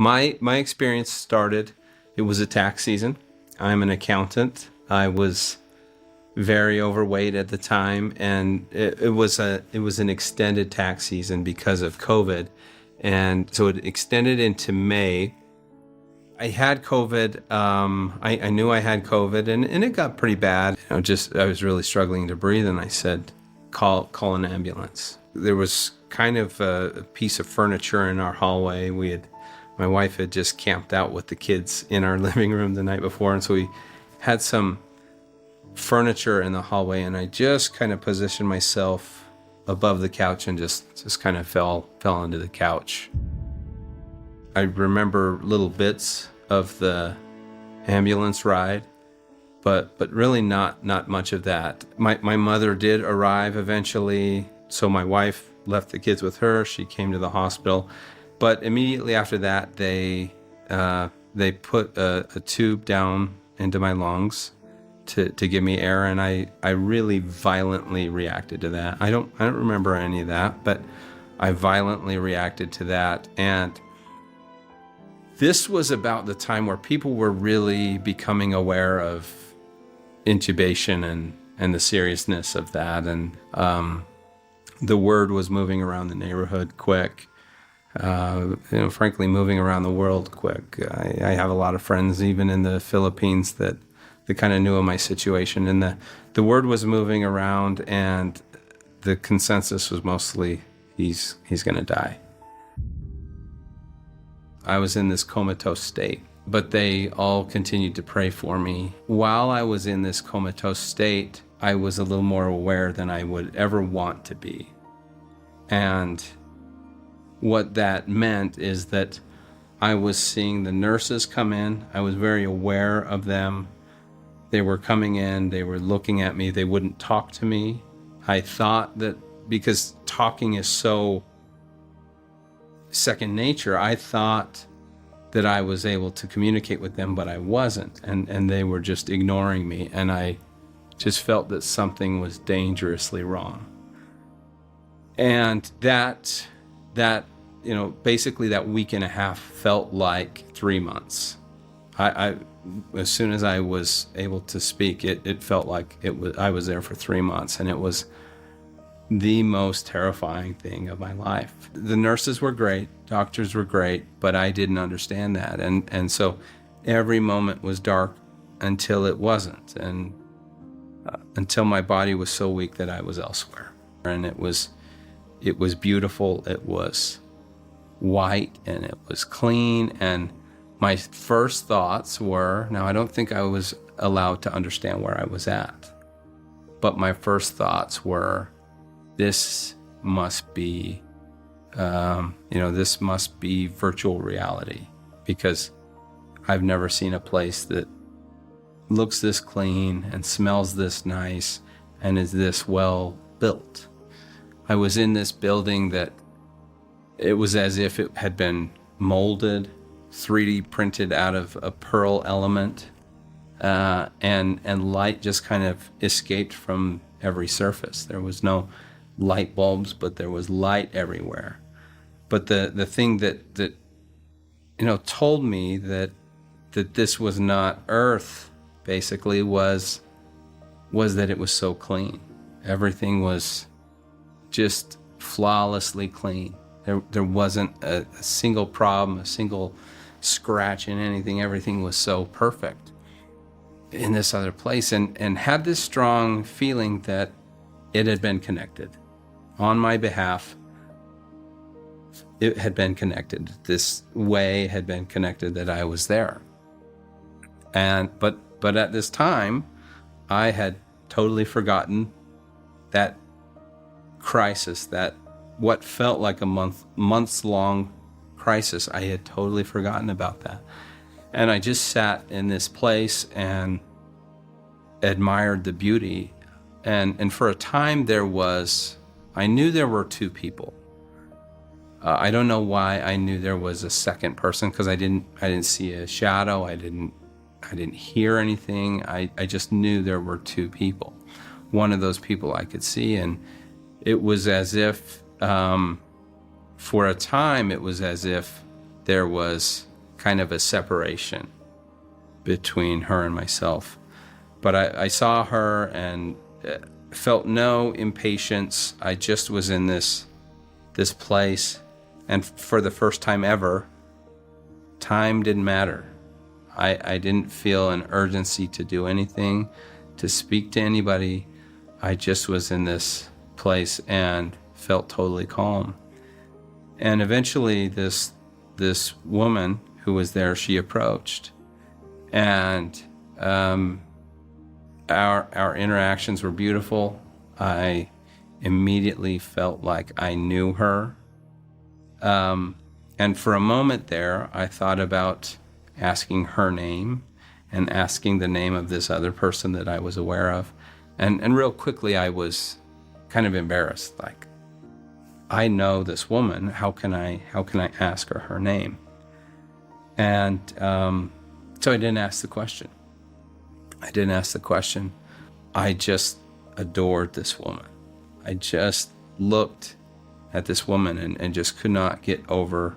My experience started, it was a tax season. I'm an accountant. I was very overweight at the time, and it was an extended tax season because of COVID. And so it extended into May. I had COVID. I knew I had COVID, and it got pretty bad. I was really struggling to breathe, and I said, call an ambulance. There was kind of a piece of furniture in our hallway. My wife had just camped out with the kids in our living room the night before, and so we had some furniture in the hallway, and I just kind of positioned myself above the couch and just kind of fell onto the couch. I remember little bits of the ambulance ride, but really not much of that. My mother did arrive eventually, so my wife left the kids with her. She came to the hospital, but immediately after that, they put a tube down into my lungs to give me air, and I really violently reacted to that. I don't remember any of that, but I violently reacted to that. And this was about the time where people were really becoming aware of intubation and the seriousness of that. And the word was moving around the neighborhood quick. Frankly, moving around the world quick. I have a lot of friends, even in the Philippines, that kind of knew of my situation. And the word was moving around, and the consensus was mostly, he's going to die. I was in this comatose state, but they all continued to pray for me. While I was in this comatose state, I was a little more aware than I would ever want to be. And what that meant is that I was seeing the nurses come in. I was very aware of them. They were coming in, they were looking at me, they wouldn't talk to me. I thought that because talking is so second nature, I thought that I was able to communicate with them, but I wasn't, and they were just ignoring me, and I just felt that something was dangerously wrong. And that basically that week and a half felt like 3 months. I as soon as I was able to speak, it felt like I was there for 3 months, and it was the most terrifying thing of my life. The nurses were great, doctors were great, but I didn't understand that. And so every moment was dark until it wasn't, and until my body was so weak that I was elsewhere. And it was beautiful, it was white, and it was clean. And my first thoughts were, now I don't think I was allowed to understand where I was at, but my first thoughts were, this must be, this must be virtual reality, because I've never seen a place that looks this clean and smells this nice and is this well built. I was in this building that it was as if it had been molded, 3D printed out of a pearl element, and light just kind of escaped from every surface. There was no light bulbs, but there was light everywhere. But the thing that told me that this was not Earth, basically, was that it was so clean. Everything was just flawlessly clean. There wasn't a single problem, a single scratch in anything. Everything was so perfect in this other place, and had this strong feeling that it had been connected. On my behalf, it had been connected. This way had been connected, that I was there. But at this time, I had totally forgotten that crisis, that what felt like a months long crisis. I had totally forgotten about that. And I just sat in this place and admired the beauty. And for a time I knew there were two people. I don't know why I knew there was a second person, because I didn't see a shadow. I didn't hear anything. I just knew there were two people. One of those people I could see, and it was as if, for a time, it was as if there was kind of a separation between her and myself. But I saw her and felt no impatience. I just was in this place, and for the first time ever, time didn't matter. I didn't feel an urgency to do anything, to speak to anybody. I just was in this place and felt totally calm. And eventually this woman who was there, she approached, and our interactions were beautiful. I immediately felt like I knew her. And for a moment there, I thought about asking her name and asking the name of this other person that I was aware of. And real quickly, I was kind of embarrassed. Like, I know this woman. How can I ask her name? And so I didn't ask the question. I just adored this woman. I just looked at this woman and just could not get over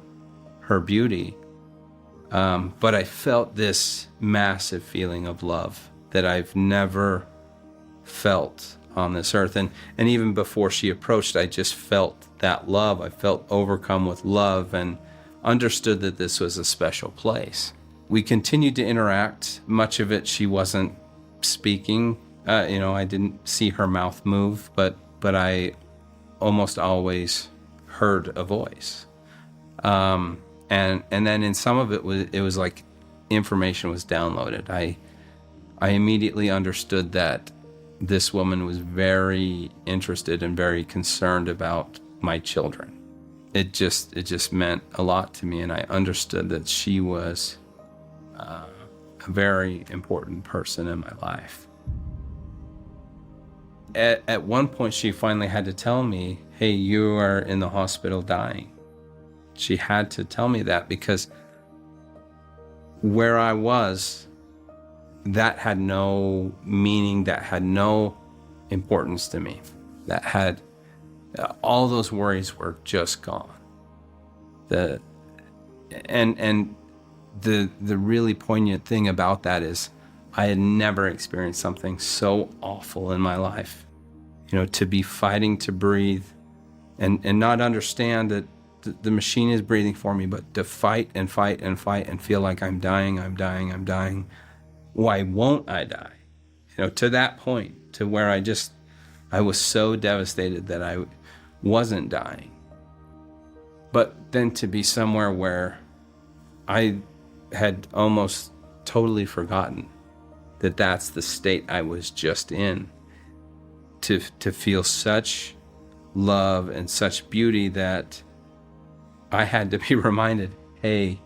her beauty. But I felt this massive feeling of love that I've never felt on this earth. And even before she approached, I just felt that love. I felt overcome with love and understood that this was a special place. We continued to interact. Much of it, she wasn't speaking. I didn't see her mouth move, but I almost always heard a voice. And then in some of it was like information was downloaded. I immediately understood that this woman was very interested and very concerned about my children. It just meant a lot to me, and I understood that she was a very important person in my life. At one point, she finally had to tell me, "Hey, you are in the hospital dying." She had to tell me that, because where I was, that had no meaning, that had no importance to me. That had all those worries were just gone. The really poignant thing about that is I had never experienced something so awful in my life. To be fighting to breathe and not understand that the machine is breathing for me, but to fight and fight and fight and feel like I'm dying. Why won't I die? To that point, to where I was so devastated that I wasn't dying. But then to be somewhere where I had almost totally forgotten that that's the state I was just in, to feel such love and such beauty that I had to be reminded, hey,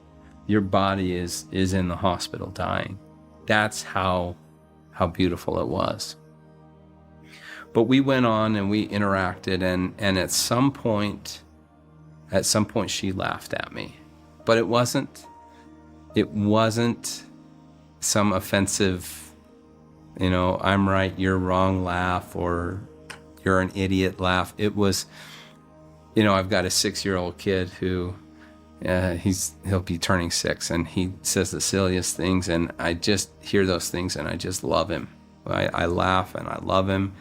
your body is in the hospital dying. That's how beautiful it was. But we went on and we interacted, and at some point she laughed at me. But it wasn't some offensive, I'm right, you're wrong laugh, or you're an idiot laugh. It was, I've got a 6-year-old kid who he'll be turning 6, and he says the silliest things, and I just hear those things and I just love him. I laugh and I love him,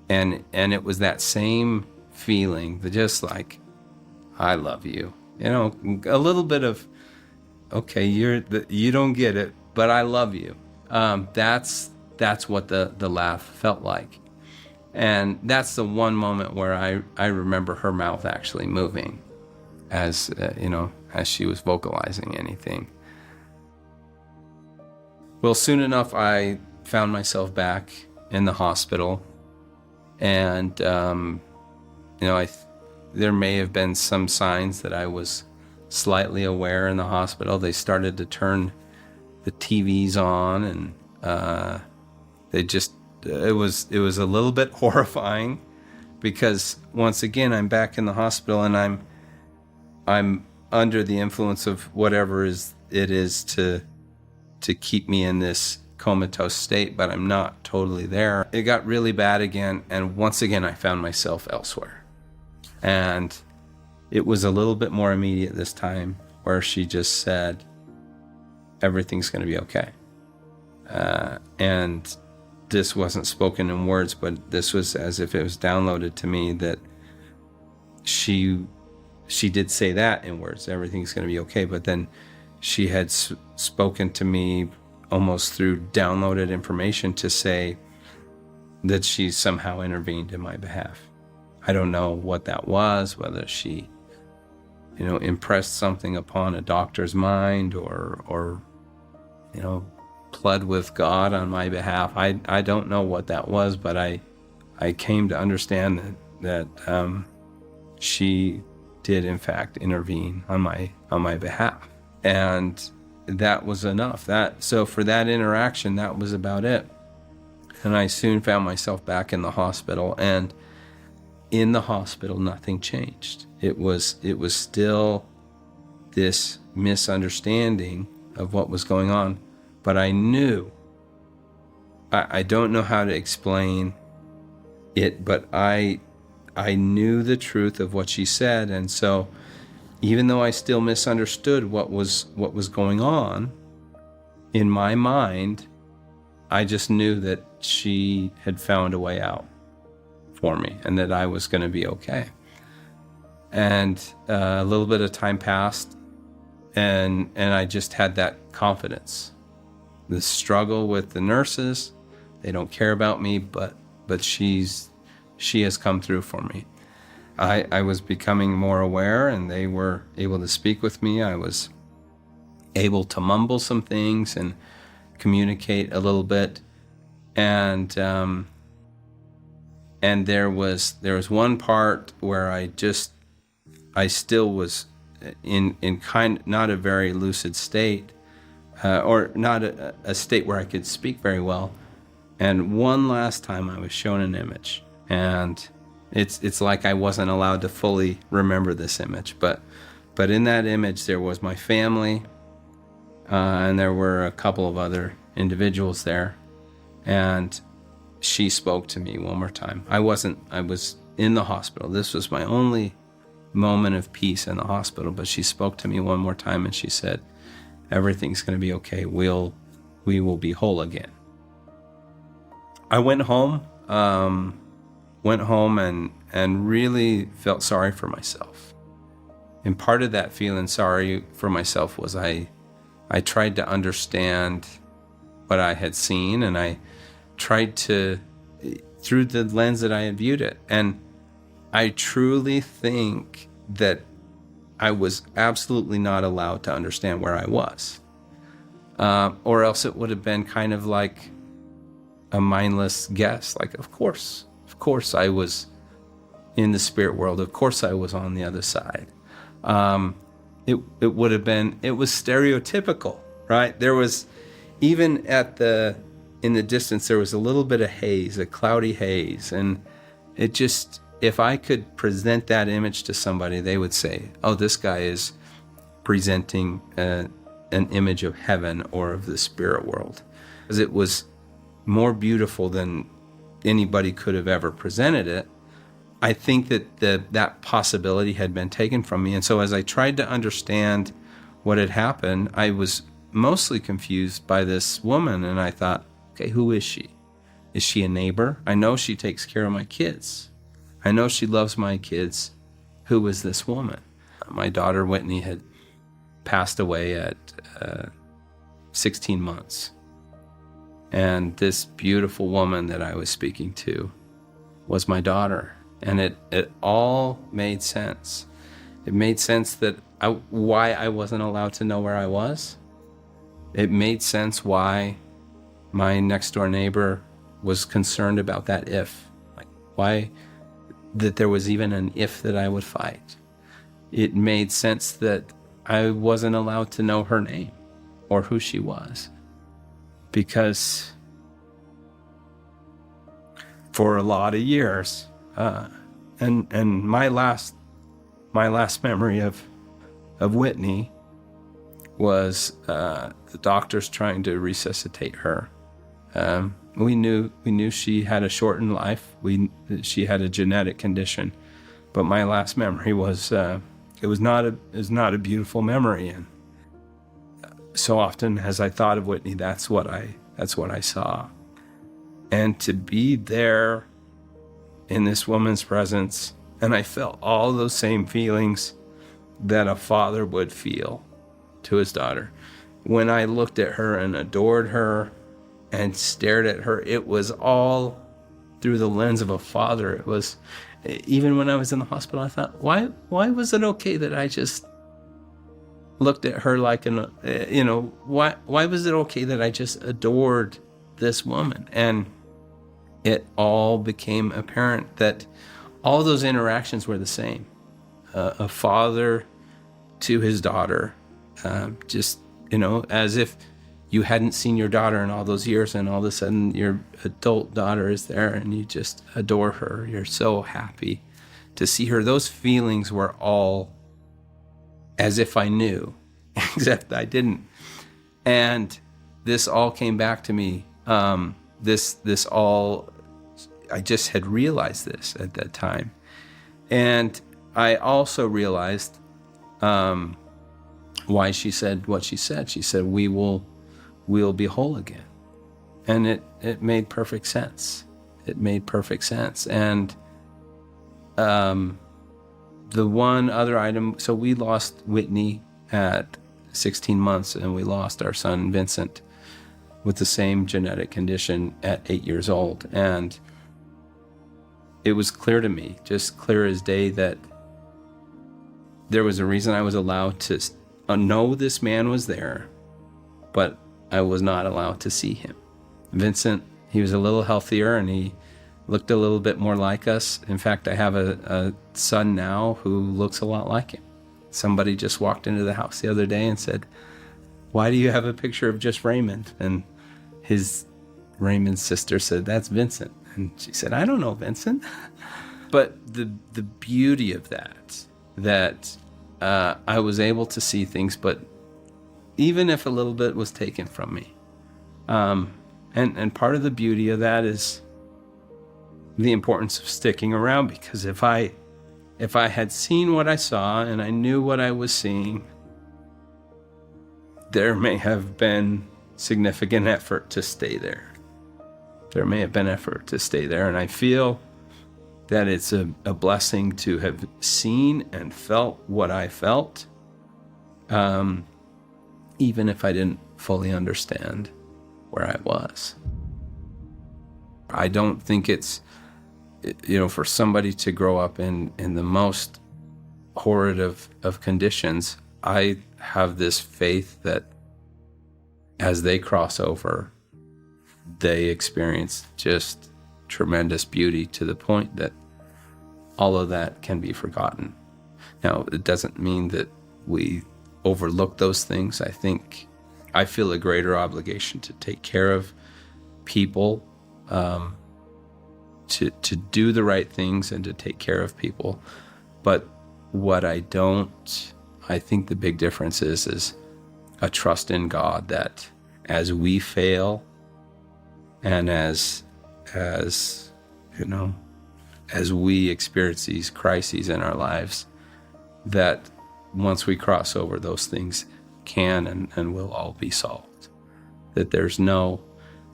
and it was that same feeling, that just like, I love you. A little bit of, okay, you don't get it, but I love you. That's what the laugh felt like. And that's the one moment where I remember her mouth actually moving as she was vocalizing anything. Well, soon enough, I found myself back in the hospital, and there may have been some signs that I was slightly aware in the hospital. They started to turn the TVs on, and it was a little bit horrifying, because once again I'm back in the hospital, and I'm under the influence of whatever it is to keep me in this comatose state, but I'm not totally there. It got really bad again, and once again I found myself elsewhere. And it was a little bit more immediate this time, where she just said, everything's going to be okay. And this wasn't spoken in words, but this was as if it was downloaded to me that she did say that in words, everything's going to be okay. But then she had spoken to me almost through downloaded information to say that she somehow intervened in my behalf. I don't know what that was, whether she, impressed something upon a doctor's mind or pled with God on my behalf. I don't know what that was, but I came to understand that she did in fact intervene on my behalf, and that was enough. So for that interaction, that was about it. And I soon found myself back in the hospital, and in the hospital, nothing changed. It was still this misunderstanding of what was going on, but I knew, I don't know how to explain it, but I knew the truth of what she said. And so even though I still misunderstood what was going on in my mind, I just knew that she had found a way out for me and that I was going to be okay. And a little bit of time passed, and I just had that confidence. The struggle with the nurses, they don't care about me, but she has come through for me. I was becoming more aware, and they were able to speak with me. I was able to mumble some things and communicate a little bit, and there was one part where I still was in not a very lucid state, or not a state where I could speak very well. And one last time I was shown an image, and it's like I wasn't allowed to fully remember this image, but in that image there was my family, and there were a couple of other individuals there, and she spoke to me one more time. I was in the hospital. This was my only moment of peace in the hospital, but she spoke to me one more time, and she said, everything's going to be okay. We will be whole again. I went home and really felt sorry for myself. And part of that feeling sorry for myself was I tried to understand what I had seen, and I tried to, through the lens that I had viewed it. And I truly think that I was absolutely not allowed to understand where I was. Or else it would have been kind of like a mindless guess. Like, of course I was in the spirit world. Of course I was on the other side. It would have been, it was stereotypical, right? There was, even in the distance, there was a little bit of haze, a cloudy haze. And it just, if I could present that image to somebody, they would say, oh, this guy is presenting an image of heaven or of the spirit world. Because it was more beautiful than anybody could have ever presented it. I think that that possibility had been taken from me. And so as I tried to understand what had happened, I was mostly confused by this woman. And I thought, okay, who is she? Is she a neighbor? I know she takes care of my kids. I know she loves my kids. Who is this woman? My daughter Whitney had passed away at 16 months. And this beautiful woman that I was speaking to was my daughter. And it all made sense. It made sense that why I wasn't allowed to know where I was. It made sense why my next door neighbor was concerned about that if. Like, why that there was even an if that I would fight. It made sense that I wasn't allowed to know her name or who she was. Because for a lot of years, and my last memory of Whitney was the doctors trying to resuscitate her. We knew she had a shortened life. She had a genetic condition, but my last memory was it was not a beautiful memory. And so often as I thought of Whitney, that's what I saw. And to be there in this woman's presence, and I felt all those same feelings that a father would feel to his daughter. When I looked at her and adored her and stared at her, it was all through the lens of a father. It was, even when I was in the hospital, I thought, why was it okay that I just looked at her like why was it okay that I just adored this woman? And it all became apparent that all those interactions were the same. A father to his daughter, just, as if you hadn't seen your daughter in all those years, and all of a sudden your adult daughter is there and you just adore her. You're so happy to see her. Those feelings were all as if I knew, except I didn't. And this all came back to me. I just had realized this at that time. And I also realized why she said what she said. She said, we'll be whole again. And it made perfect sense. It made perfect sense. And the one other item, so we lost Whitney at 16 months, and we lost our son Vincent with the same genetic condition at 8 years old. And it was clear to me, just clear as day, that there was a reason I was allowed to know this man was there, but I was not allowed to see him. Vincent, he was a little healthier and he looked a little bit more like us. In fact, I have a son now who looks a lot like him. Somebody just walked into the house the other day and said, "Why do you have a picture of just Raymond?" And Raymond's sister said, "That's Vincent." And she said, "I don't know Vincent." But the beauty of that I was able to see things, but even if a little bit was taken from me. And part of the beauty of that is the importance of sticking around, because if I had seen what I saw and I knew what I was seeing, there may have been significant effort to stay there. There may have been effort to stay there, and I feel that it's a blessing to have seen and felt what I felt, even if I didn't fully understand where I was. I don't think it's, for somebody to grow up in the most horrid of conditions. I have this faith that as they cross over, they experience just tremendous beauty to the point that all of that can be forgotten. Now, it doesn't mean that we overlook those things. I feel a greater obligation to take care of people, to do the right things and to take care of people. But what I think the big difference is a trust in God, that as we fail and as we experience these crises in our lives, that once we cross over, those things can and will all be solved. That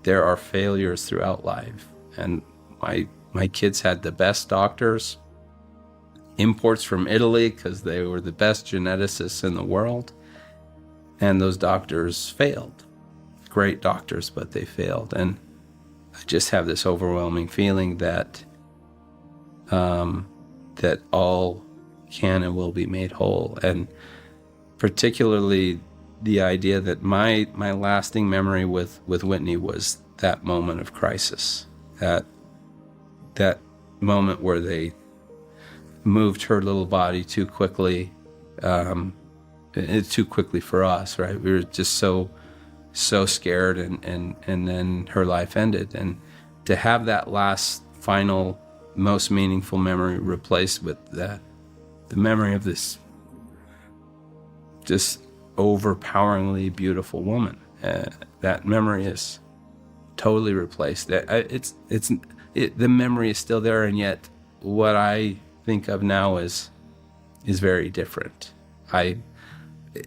there are failures throughout life. And my kids had the best doctors, imports from Italy, because they were the best geneticists in the world. And those doctors failed. Great doctors, but they failed. And I just have this overwhelming feeling that that all can and will be made whole. And particularly the idea that my lasting memory with Whitney was that moment of crisis, that moment where they moved her little body too quickly, too quickly for us, right? We were just so scared, and then her life ended. And to have that last, final, most meaningful memory replaced with the memory of this just overpoweringly beautiful woman, that memory is totally replaced. The memory is still there, and yet what I think of now is very different. I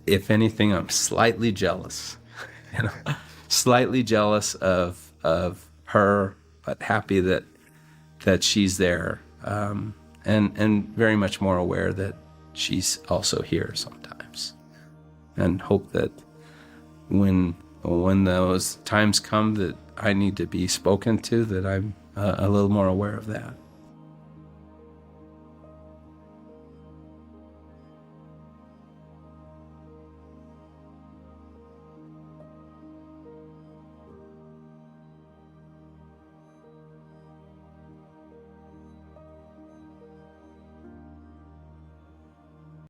if anything, I'm slightly jealous, you know, slightly jealous of her, but happy that she's there, and very much more aware that she's also here sometimes, and hope that when those times come that I need to be spoken to, that I'm a little more aware of that.